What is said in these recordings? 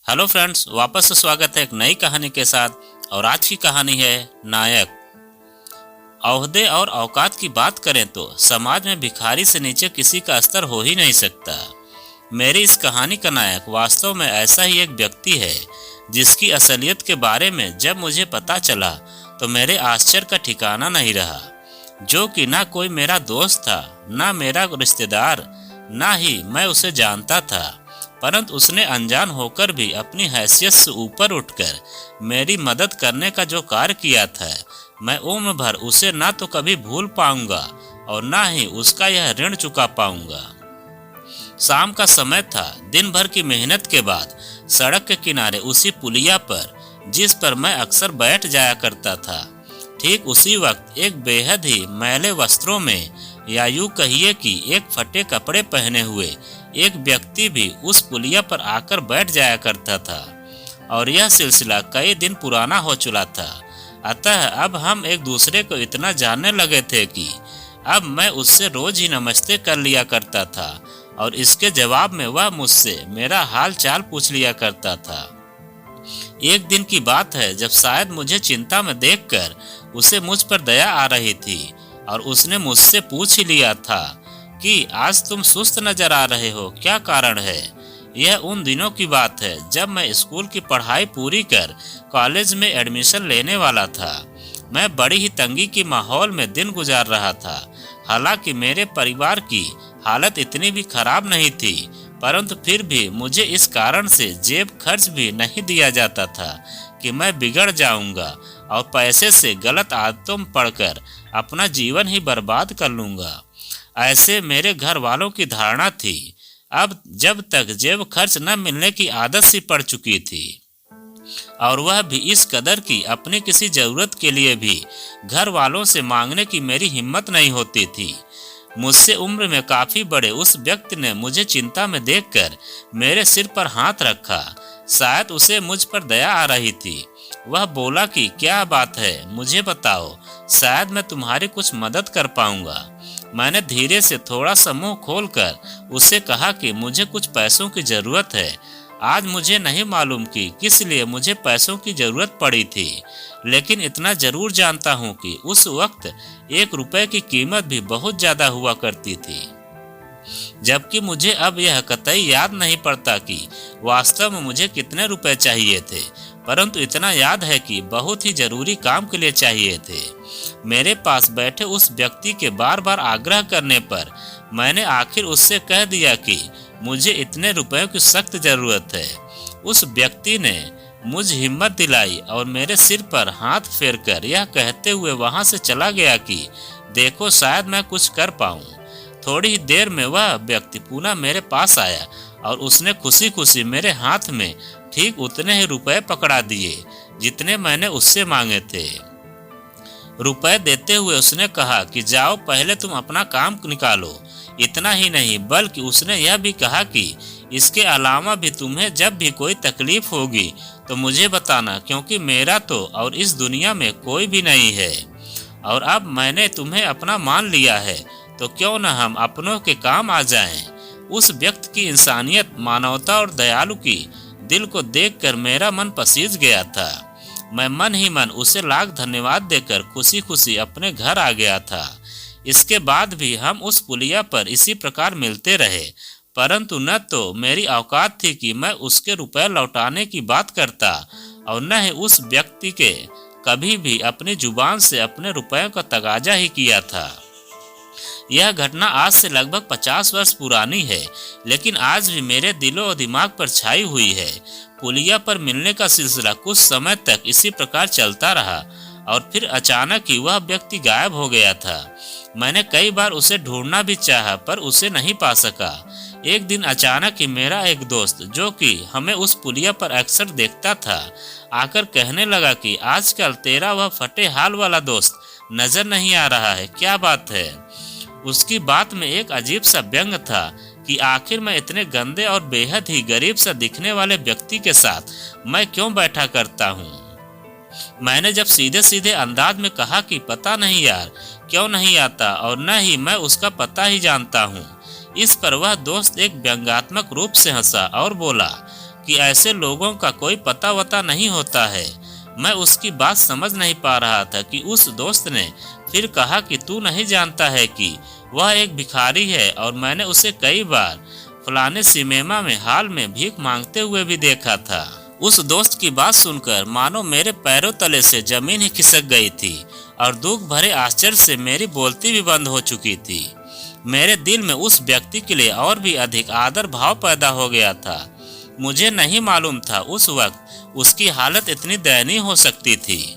Hello friends, वापस से स्वागत है एक नई कहानी के साथ। और आज की कहानी है नायक। ओहदे और औकात की बात करें तो समाज में भिखारी से नीचे किसी का स्तर हो ही नहीं सकता। मेरी इस कहानी का नायक वास्तव में ऐसा ही एक व्यक्ति है जिसकी असलियत के बारे में जब मुझे पता चला तो मेरे आश्चर्य का ठिकाना नहीं रहा। जो कि ना कोई मेरा दोस्त था, ना मेरा रिश्तेदार, ना ही मैं उसे जानता था, परंतु उसने अनजान होकर भी अपनी हैसियत से ऊपर उठकर मेरी मदद करने का जो कार्य किया था, मैं उम्र भर उसे ना तो कभी भूल पाऊंगा और ना ही उसका यह ऋण चुका पाऊंगा। शाम का समय था। दिन भर की मेहनत के बाद सड़क के किनारे उसी पुलिया पर जिस पर मैं अक्सर बैठ जाया करता था, ठीक उसी वक्त एक बेहद ही मैले वस्त्रों में या यूं कहिए कि एक फटे कपड़े पहने हुए एक व्यक्ति भी उस पुलिया पर आकर बैठ जाया करता था। और यह सिलसिला कई दिन पुराना हो चुका था। अतः अब हम एक दूसरे को इतना जानने लगे थे कि अब मैं उससे रोज ही नमस्ते कर लिया करता था और इसके जवाब में वह मुझसे मेरा हाल चाल पूछ लिया करता था। एक दिन की बात है जब शायद मुझे चिंता में देखकर उसे मुझ पर दया आ रही थी और उसने मुझसे पूछ ही लिया था कि आज तुम सुस्त नजर आ रहे हो, क्या कारण है। यह उन दिनों की बात है जब मैं स्कूल की पढ़ाई पूरी कर कॉलेज में एडमिशन लेने वाला था। मैं बड़ी ही तंगी की माहौल में दिन गुजार रहा था। हालांकि मेरे परिवार की हालत इतनी भी खराब नहीं थी, परंतु फिर भी मुझे इस कारण से जेब खर्च भी नहीं दिया जाता था कि मैं बिगड़ जाऊंगा और पैसे से गलत आदतों में पड़कर अपना जीवन ही बर्बाद कर लूंगा। ऐसे मेरे घर वालों की धारणा थी। अब जब तक जेब खर्च न मिलने की आदत सी पड़ चुकी थी, और वह भी इस कदर की अपनी किसी जरूरत के लिए भी घर वालों से मांगने की मेरी हिम्मत नहीं होती थी। मुझसे उम्र में काफी बड़े उस व्यक्ति ने मुझे चिंता में देखकर मेरे सिर पर हाथ रखा। शायद उसे मुझ पर दया आ रही थी। वह बोला कि क्या बात है, मुझे बताओ, शायद मैं तुम्हारी कुछ मदद कर पाऊंगा। मैंने धीरे से थोड़ा सा मुंह खोलकर उसे कहा कि मुझे कुछ पैसों की जरूरत है। आज मुझे नहीं मालूम कि किस लिए मुझे पैसों की जरूरत पड़ी थी, लेकिन इतना जरूर जानता हूँ कि उस वक्त 1 रुपए की कीमत भी बहुत ज्यादा हुआ करती थी। जबकि मुझे अब यह कतई याद नहीं पड़ता कि वास्तव में मुझे कितने रुपए चाहिए थे, परंतु इतना याद है कि बहुत ही जरूरी काम के लिए चाहिए थे। मेरे पास बैठे उस व्यक्ति के बार बार आग्रह करने पर मैंने आखिर उससे कह दिया कि मुझे इतने रुपयों की सख्त जरूरत है। उस व्यक्ति ने मुझ हिम्मत दिलाई और मेरे सिर पर हाथ फेरकर यह कहते हुए वहां से चला गया कि देखो, शायद मैं कुछ कर पाऊं। थोड़ी ही देर में वह व्यक्ति पुनः मेरे पास आया और उसने खुशी खुशी मेरे हाथ में ठीक उतने ही रुपए पकड़ा दिए जितने मैंने उससे मांगे थे। रुपए देते हुए उसने कहा कि जाओ, पहले तुम अपना काम निकालो। इतना ही नहीं बल्कि उसने यह भी कहा कि इसके अलावा भी तुम्हें जब भी कोई तकलीफ होगी तो मुझे बताना, क्योंकि मेरा तो और इस दुनिया में कोई भी नहीं है। और अब मैंने तुम्हें अपना मान लिया है तो क्यों न हम अपनों के काम आ जाएं। उस व्यक्ति की इंसानियत, मानवता और दयालु की दिल को देखकर मेरा मन पसीज गया था। मैं मन ही मन उसे लाख धन्यवाद देकर खुशी खुशी अपने घर आ गया था। इसके बाद भी हम उस पुलिया पर इसी प्रकार मिलते रहे, परंतु न तो मेरी औकात थी कि मैं उसके रुपए लौटाने की बात करता और न ही उस व्यक्ति के कभी भी अपनी जुबान से अपने रुपयों का तगाजा ही किया था। यह घटना आज से लगभग 50 वर्ष पुरानी है, लेकिन आज भी मेरे दिलो और दिमाग पर छाई हुई है। पुलिया पर मिलने का सिलसिला कुछ समय तक इसी प्रकार चलता रहा और फिर अचानक ही वह व्यक्ति गायब हो गया था। मैंने कई बार उसे ढूंढना भी चाहा पर उसे नहीं पा सका। एक दिन अचानक ही मेरा एक दोस्त, जो कि हमें उस पुलिया पर अक्सर देखता था, आकर कहने लगा कि आजकल तेरा वह फटे हाल वाला दोस्त नजर नहीं आ रहा है, क्या बात है। उसकी बात में एक अजीब सा व्यंग था कि आखिर मैं इतने गंदे और बेहद ही गरीब सा दिखने वाले व्यक्ति के साथ मैं क्यों बैठा करता हूँ। मैंने जब सीधे सीधे अंदाज में कहा कि पता नहीं यार, क्यों नहीं आता और न ही मैं उसका पता ही जानता हूँ। इस पर वह दोस्त एक व्यंग्यात्मक रूप से हंसा और बोला, कि ऐसे लोगों का कोई पता वता नहीं होता है। मैं उसकी बात समझ नहीं पा रहा था कि उस दोस्त ने फिर कहा कि तू नहीं जानता है कि वह एक भिखारी है और मैंने उसे कई बार फलाने सिनेमा में हाल में भीख मांगते हुए भी देखा था। उस दोस्त की बात सुनकर मानो मेरे पैरों तले से जमीन ही खिसक गई थी और दुख भरे आश्चर्य से मेरी बोलती भी बंद हो चुकी थी। मेरे दिल में उस व्यक्ति के लिए और भी अधिक आदर भाव पैदा हो गया था। मुझे नहीं मालूम था उस वक्त उसकी हालत इतनी दयनीय हो सकती थी।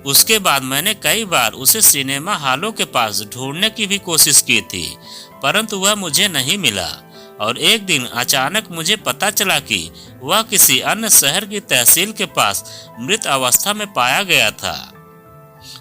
उसके बाद मैंने कई बार उसे सिनेमा हॉलों के पास ढूंढने की भी कोशिश की थी, परंतु वह मुझे नहीं मिला। और एक दिन अचानक मुझे पता चला कि वह किसी अन्य शहर की तहसील के पास मृत अवस्था में पाया गया था।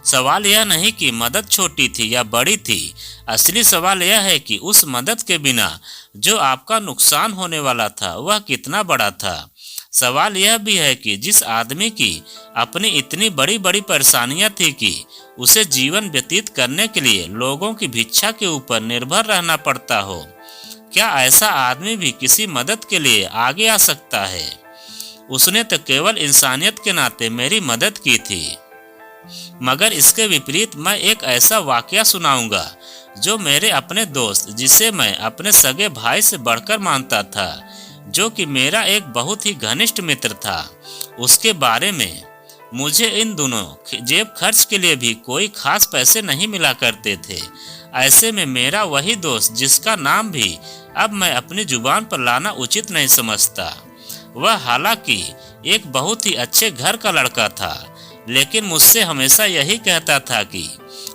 सवाल यह नहीं कि मदद छोटी थी या बड़ी थी, असली सवाल यह है कि उस मदद के बिना जो आपका नुकसान होने वाला था वह कितना बड़ा था। सवाल यह भी है कि जिस आदमी की अपनी इतनी बड़ी बड़ी परेशानियां थी कि उसे जीवन व्यतीत करने के लिए लोगों की भिक्षा के ऊपर निर्भर रहना पड़ता हो, क्या ऐसा आदमी भी किसी मदद के लिए आगे आ सकता है? उसने तो केवल इंसानियत के नाते मेरी मदद की थी। मगर इसके विपरीत मैं एक ऐसा वाकया सुनाऊंगा जो मेरे अपने दोस्त, जिसे मैं अपने सगे भाई से बढ़कर मानता था, जो कि मेरा एक बहुत ही घनिष्ठ मित्र था, उसके बारे में। मुझे इन दोनों जेब खर्च के लिए भी कोई खास पैसे नहीं मिला करते थे। ऐसे में मेरा वही दोस्त, जिसका नाम भी अब मैं अपनी जुबान पर लाना उचित नहीं समझता, वह हालांकि एक बहुत ही अच्छे घर का लड़का था, लेकिन मुझसे हमेशा यही कहता था कि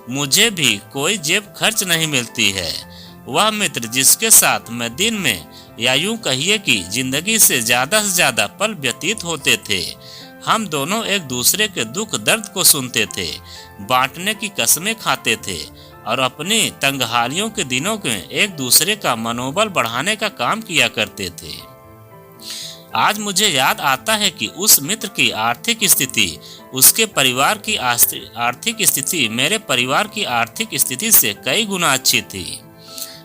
मुझे भी कोई जेब खर्च नहीं मिलती है। वह मित्र जिसके साथ मैं दिन में या यूं कहिए कि जिंदगी से ज्यादा पल व्यतीत होते थे, हम दोनों एक दूसरे के दुख दर्द को सुनते थे, बांटने की कसमें खाते थे और अपनी तंगहालियों के दिनों में एक दूसरे का मनोबल बढ़ाने का काम किया करते थे। आज मुझे याद आता है कि उस मित्र की आर्थिक स्थिति उसके परिवार की आर्थिक स्थिति मेरे परिवार की आर्थिक स्थिति से कई गुना अच्छी थी।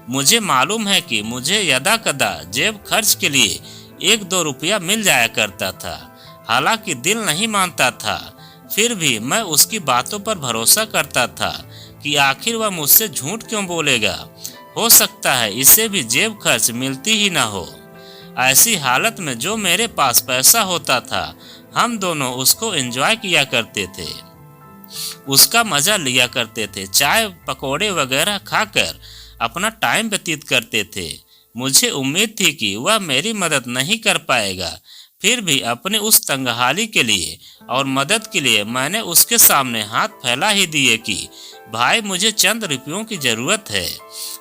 मुझे मालूम है कि मुझे यदा कदा जेब खर्च के लिए 1-2 रुपया मिल जाया करता था। हालांकि दिल नहीं मानता था, फिर भी मैं उसकी बातों पर भरोसा करता था कि आखिर वह मुझसे झूठ क्यों बोलेगा। हो सकता है इसे भी जेब खर्च मिलती ही ना हो। ऐसी हालत में जो मेरे पास पैसा होता था, हम दोनों उसको एंजॉय किया करते थे, उसका मजा लिया करते थे, चाय पकौड़े वगैरह खाकर अपना टाइम व्यतीत करते थे। मुझे उम्मीद थी कि वह मेरी मदद नहीं कर पाएगा, फिर भी अपने उस तंगहाली के लिए और मदद के लिए मैंने उसके सामने हाथ फैला ही दिए कि भाई मुझे चंद रुपयों की जरूरत है,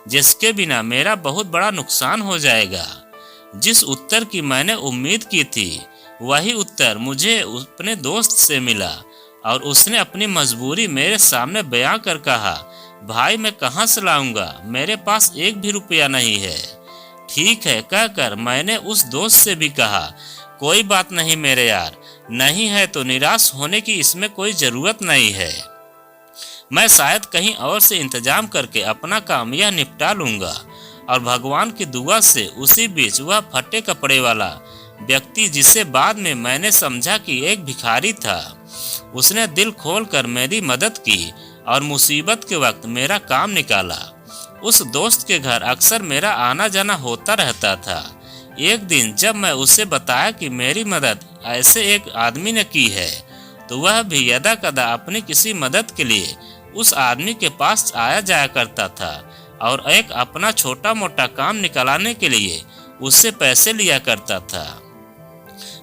जिसके बिना मेरा बहुत बड़ा नुकसान हो जाएगा। जिस उत्तर की मैंने उम्मीद की थी वही उत्तर मुझे अपने दोस्त से मिला और उसने अपनी मजबूरी मेरे सामने बयां कर कहा, भाई मैं कहाँ से लाऊंगा, मेरे पास 1 भी रुपया नहीं है। ठीक है कहकर मैंने उस दोस्त से भी कहा, कोई बात नहीं मेरे यार, नहीं है तो निराश होने की इसमें कोई जरूरत नहीं है, मैं शायद कहीं और से इंतजाम करके अपना काम यह निपटा लूंगा। और भगवान की दुआ से उसी बीच वह फटे कपड़े वाला व्यक्ति, जिसे बाद में मैंने समझा कि एक भिखारी था, उसने दिल खोलकर मेरी मदद की और मुसीबत के वक्त मेरा काम निकाला। उस दोस्त के घर अक्सर मेरा आना जाना होता रहता था। एक दिन जब मैं उसे बताया कि मेरी मदद ऐसे एक आदमी ने की है, तो वह भी यदा कदा अपनी किसी मदद के लिए उस आदमी के पास आया जाया करता था और एक अपना छोटा मोटा काम निकालने के लिए उससे पैसे लिया करता था।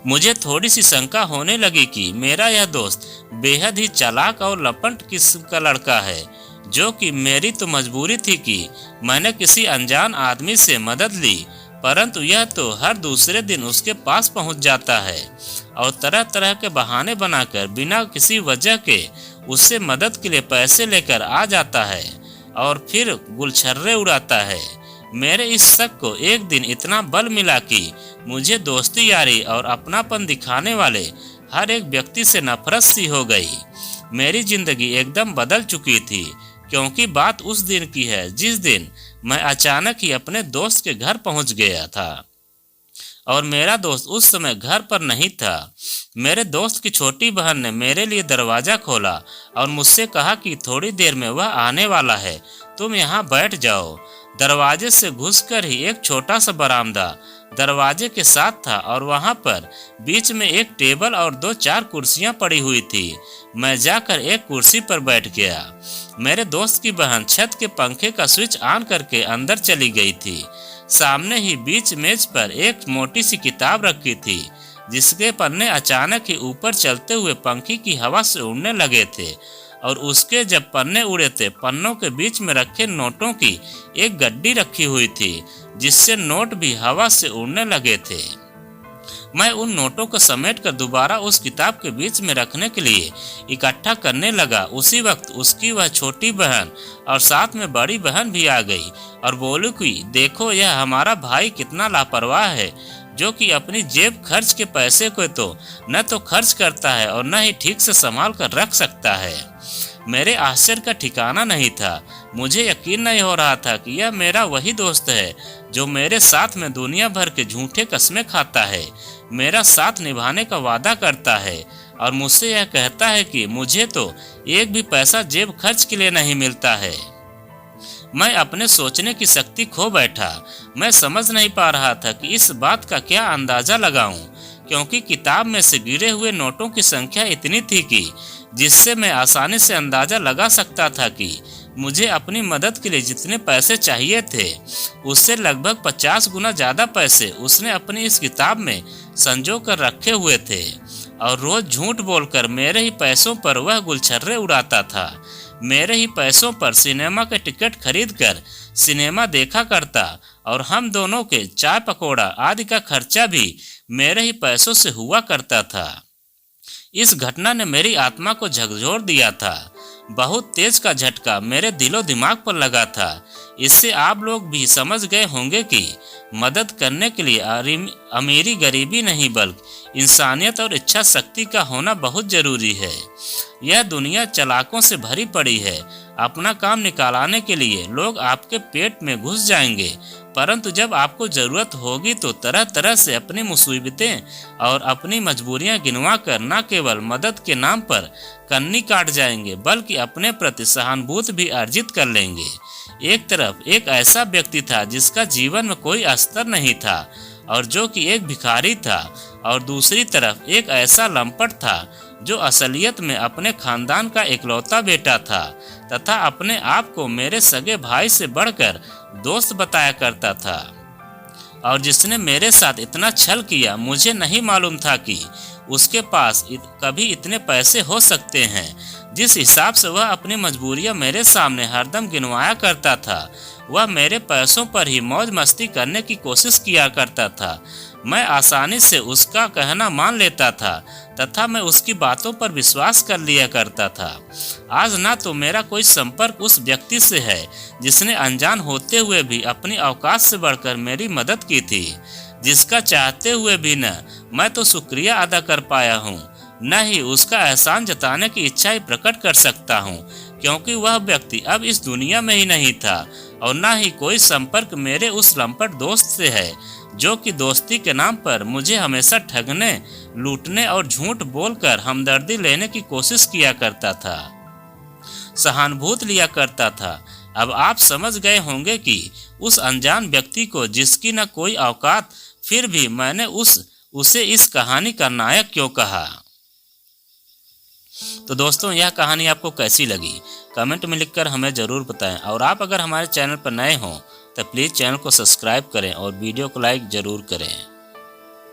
मुझे थोड़ी सी शंका होने लगी कि मेरा यह दोस्त बेहद ही चालाक और लपट किस्म का लड़का है, जो कि मेरी तो मजबूरी थी कि मैंने किसी अनजान आदमी से मदद ली, परंतु यह तो हर दूसरे दिन उसके पास पहुंच जाता है और तरह तरह के बहाने बनाकर बिना किसी वजह के उससे मदद के लिए पैसे लेकर आ जाता है और फिर गुलछर्रे उड़ाता है। मेरे इस शक को एक दिन इतना बल मिला कि मुझे दोस्ती यारी और अपनापन दिखाने वाले हर एक व्यक्ति से नफरत सी हो गई। मेरी जिंदगी एकदम बदल चुकी थी, क्योंकि बात उस दिन की है जिस दिन मैं अचानक ही अपने दोस्त के घर पहुंच गया था और मेरा दोस्त उस समय घर पर नहीं था। मेरे दोस्त की छोटी बहन ने मेरे लिए दरवाज़ा खोला और मुझसे कहा कि थोड़ी देर में वह आने वाला है, तुम यहाँ बैठ जाओ। दरवाजे से घुसकर ही एक छोटा सा बरामदा दरवाजे के साथ था और वहाँ पर बीच में एक टेबल और 2-4 कुर्सियाँ पड़ी हुई थी। मैं जाकर एक कुर्सी पर बैठ गया। मेरे दोस्त की बहन छत के पंखे का स्विच ऑन करके अंदर चली गई थी। सामने ही बीच मेज पर एक मोटी सी किताब रखी थी, जिसके पन्ने अचानक ही ऊपर चलते हुए पंखे की हवा से उड़ने लगे थे और उसके जब पन्ने उड़े थे, पन्नों के बीच में रखे नोटों की एक गड्डी रखी हुई थी, जिससे नोट भी हवा से उड़ने लगे थे। मैं उन नोटों को समेटकर दोबारा उस किताब के बीच में रखने के लिए इकट्ठा करने लगा। उसी वक्त उसकी वह छोटी बहन और साथ में बड़ी बहन भी आ गई और बोली कि देखो, यह हमारा भाई कितना लापरवाह है, जो कि अपनी जेब खर्च के पैसे को तो न तो खर्च करता है और न ही ठीक से संभाल कर रख सकता है। मेरे आश्चर्य का ठिकाना नहीं था। मुझे यकीन नहीं हो रहा था कि यह मेरा वही दोस्त है जो मेरे साथ में दुनिया भर के झूठे कस्में खाता है, मेरा साथ निभाने का वादा करता है और मुझसे यह कहता है कि मुझे तो एक भी पैसा जेब खर्च के लिए नहीं मिलता है। मैं अपने सोचने की शक्ति खो बैठा। मैं समझ नहीं पा रहा था कि इस बात का क्या अंदाजा लगाऊं, क्योंकि किताब में से गिरे हुए नोटों की संख्या इतनी थी कि जिससे मैं आसानी से अंदाजा लगा सकता था कि मुझे अपनी मदद के लिए जितने पैसे चाहिए थे, उससे लगभग 50 गुना ज़्यादा पैसे उसने अपनी इस किताब में संजो कर रखे हुए थे और रोज झूठ बोलकर मेरे ही पैसों पर वह गुलछर्रे उड़ाता था। मेरे ही पैसों पर सिनेमा के टिकट खरीदकर सिनेमा देखा करता और हम दोनों के चाय पकौड़ा आदि का खर्चा भी मेरे ही पैसों से हुआ करता था। इस घटना ने मेरी आत्मा को झकझोर दिया था। बहुत तेज का झटका मेरे दिलो दिमाग पर लगा था। इससे आप लोग भी समझ गए होंगे कि मदद करने के लिए अमीरी गरीबी नहीं बल्कि इंसानियत और इच्छा शक्ति का होना बहुत जरूरी है। यह दुनिया चालाकों से भरी पड़ी है। अपना काम निकालने के लिए लोग आपके पेट में घुस जाएंगे, परंतु जब आपको जरूरत होगी तो तरह तरह से अपनी मुसीबतें और अपनी मजबूरियां गिनवा कर न केवल मदद के नाम पर कन्नी काट जाएंगे बल्कि अपने प्रति सहानुभूति भी अर्जित कर लेंगे। एक तरफ एक ऐसा व्यक्ति था जिसका जीवन में कोई स्तर नहीं था और जो कि एक भिखारी था, और दूसरी तरफ एक ऐसा लंपट था जो असलियत में अपने खानदान का इकलौता बेटा था तथा अपने आप को मेरे सगे भाई से बढ़कर दोस्त बताया करता था, और जिसने मेरे साथ इतना छल किया। मुझे नहीं मालूम था कि उसके पास कभी इतने पैसे हो सकते हैं। जिस हिसाब से वह अपनी मजबूरियां मेरे सामने हरदम गिनवाया करता था, वह मेरे पैसों पर ही मौज मस्ती करने की कोशिश किया करता था। मैं आसानी से उसका कहना मान लेता था तथा मैं उसकी बातों पर विश्वास कर लिया करता था। आज ना तो मेरा कोई संपर्क उस व्यक्ति से है जिसने अनजान होते हुए भी अपनी औकात से बढ़कर मेरी मदद की थी, जिसका चाहते हुए भी न मैं तो शुक्रिया अदा कर पाया हूँ, न ही उसका एहसान जताने की इच्छा ही प्रकट कर सकता हूँ, क्योंकि वह व्यक्ति अब इस दुनिया में ही नहीं था और न ही कोई संपर्क मेरे उस लंपट दोस्त से है जो कि दोस्ती के नाम पर मुझे हमेशा ठगने, लूटने और झूठ बोलकर हमदर्दी लेने की कोशिश किया करता था, सहानुभूति लिया करता था। अब आप समझ गए होंगे कि उस अनजान व्यक्ति को, जिसकी न कोई औकात, फिर भी मैंने उसे इस कहानी का नायक क्यों कहा। तो दोस्तों, यह कहानी आपको कैसी लगी कमेंट में लिखकर हमें ज़रूर बताएं, और आप अगर हमारे चैनल पर नए हों तो प्लीज़ चैनल को सब्सक्राइब करें और वीडियो को लाइक ज़रूर करें।